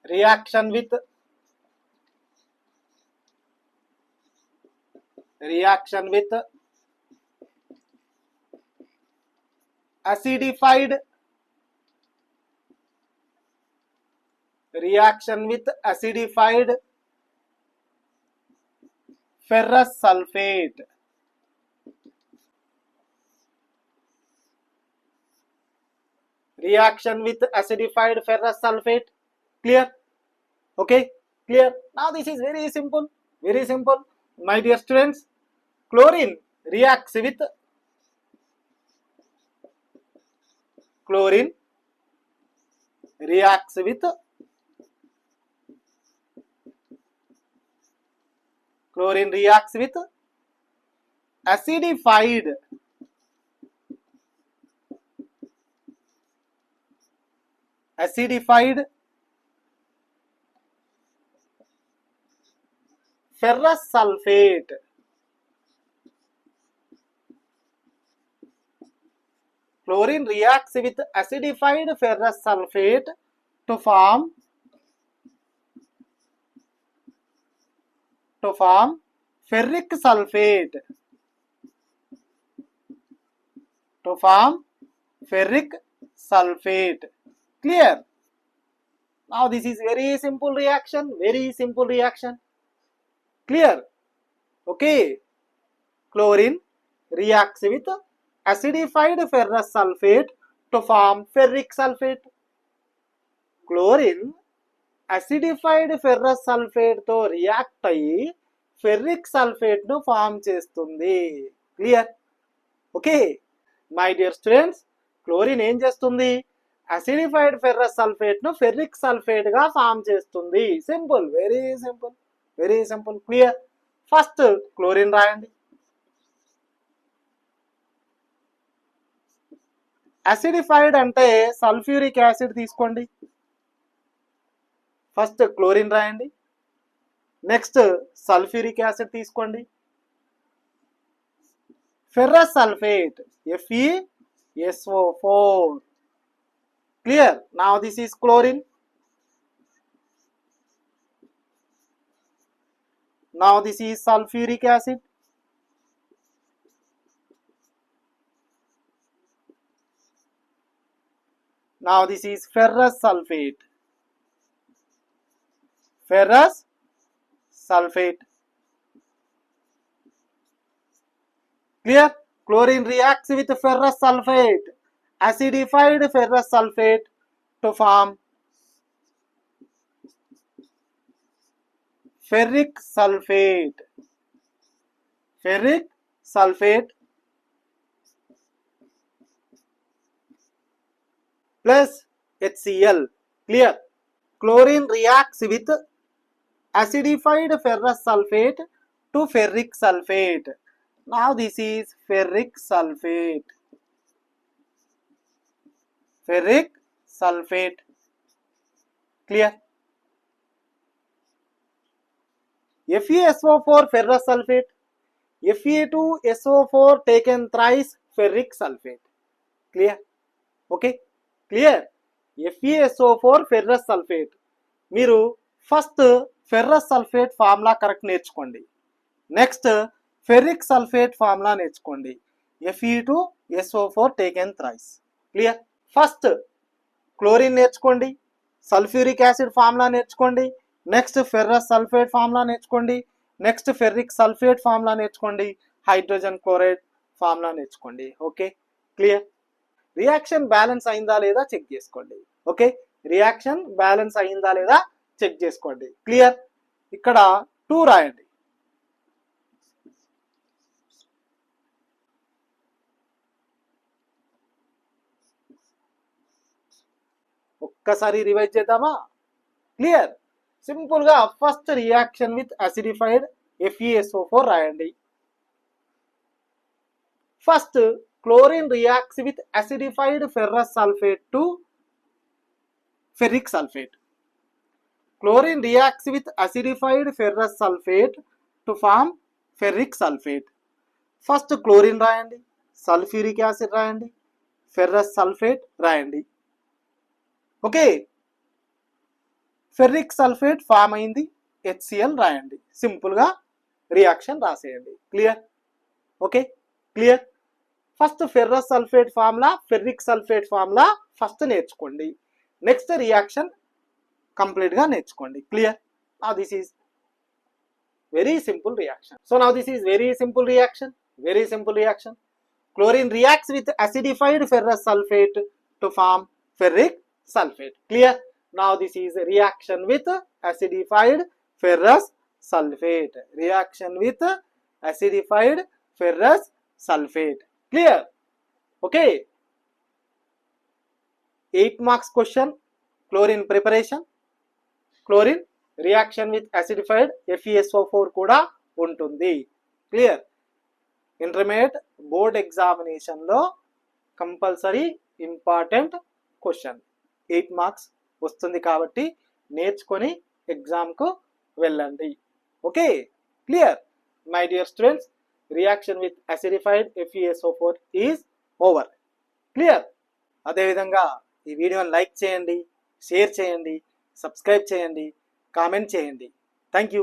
reaction with acidified ferrous sulfate. Reaction with acidified ferrous sulfate. Clear? Okay, clear. Now this is very simple, my dear students. Chlorine reacts with acidified ferrous sulfate. Chlorine reacts with acidified ferrous sulfate to form ferric sulfate. Clear? Now this is very simple reaction, Clear? Okay. Chlorine reacts with acidified ferrous sulfate to form ferric sulfate. Chlorine acidified ferrous sulfate తో react అయ్యి ferric sulphate ను form చేస్తుంది. Clear? Okay my dear students, chlorine ఏం చేస్తుంది? అసిడిఫైడ్ ferrous sulphate ను ferric sulphate గా form చేస్తుంది. Simple, very simple. Clear? First chlorine రాయండి. అసిడిఫైడ్ అంటే సల్ఫ్యూరిక్ యాసిడ్ తీసుకోండి. ఫస్ట్ క్లోరిన్ రాయండి. నెక్స్ట్ సల్ఫ్యూరిక్ యాసిడ్ తీసుకోండి. Ferrous sulphate FeSO4. Clear? Now this is chlorine. Now this is sulfuric acid. Now this is ferrous sulfate. Clear? Chlorine reacts with ferrous sulfate, acidified ferrous sulfate to form ferric sulfate plus HCl. Clear? Chlorine reacts with acidified ferrous sulfate to ferric sulfate. Now this is ferric sulfate. Clear? FeSO4 ferrous sulfate, Fe2SO4 taken thrice ferric sulfate. Clear? Okay, clear? FeSO4 ferrous sulfate. మీరు first ferrous sulphate formula correct నేర్చుకోండి. Next ferric sulphate formula నేర్చుకోండి. Fe2SO4 taken thrice. Clear? First chlorine నేర్చుకోండి, sulphuric acid formula నేర్చుకోండి, next ferrous sulphate formula నేర్చుకోండి, next ferric sulphate formula నేర్చుకోండి, hydrogen chloride formula నేర్చుకోండి. Okay, clear? Reaction balance అయిందా లేదా check చేసుకోండి. ఓకే, రియాక్షన్ బ్యాలెన్స్ అయిందా లేదా చెక్ చేసుకోండి. క్లియర్? ఇక్కడ 2 రాయండి. ఒక్కసారి రివైజ్ చేద్దామా? క్లియర్? సింపుల్ గా first reaction with acidified FeSO4 రాయండి. First chlorine reacts with acidified ferrous sulphate to ferric sulphate. Chlorine reacts with acidified ferrous sulfate to form ferric sulfate. First chlorine రాయండి, sulphuric acid రాయండి, ferrous sulphate రాయండి. Okay, ferric sulphate form అయింది, HCl రాయండి, సింపుల్గా reaction రాసేయండి. Clear? Okay, clear. First ferrous sulphate formula, ferric sulphate formula first నేర్చుకోండి, next reaction కంప్లీట్గా నేర్చుకోండి. Clear? Now this is very simple reaction. So now this is very simple reaction. Very simple reaction. Chlorine reacts with acidified ferrous sulfate to form ferric sulfate. Clear? Now this is a reaction with acidified ferrous sulfate. Reaction with acidified ferrous sulfate. Clear? Okay. 8 marks question. Chlorine preparation. Chlorine reaction with acidified FeSO4 కూడా ఉంటుంది. Clear? Intermediate board ఎగ్జామినేషన్లో compulsory important question, 8 marks వస్తుంది కాబట్టి నేర్చుకొని ఎగ్జామ్కు వెళ్ళండి. Okay, clear? My dear students, reaction with acidified FeSO4 is over. Clear? అదేవిధంగా ఈ వీడియోని లైక్ చేయండి, షేర్ చేయండి, సబ్స్క్రైబ్ చేయండి, కామెంట్ చేయండి. Thank you.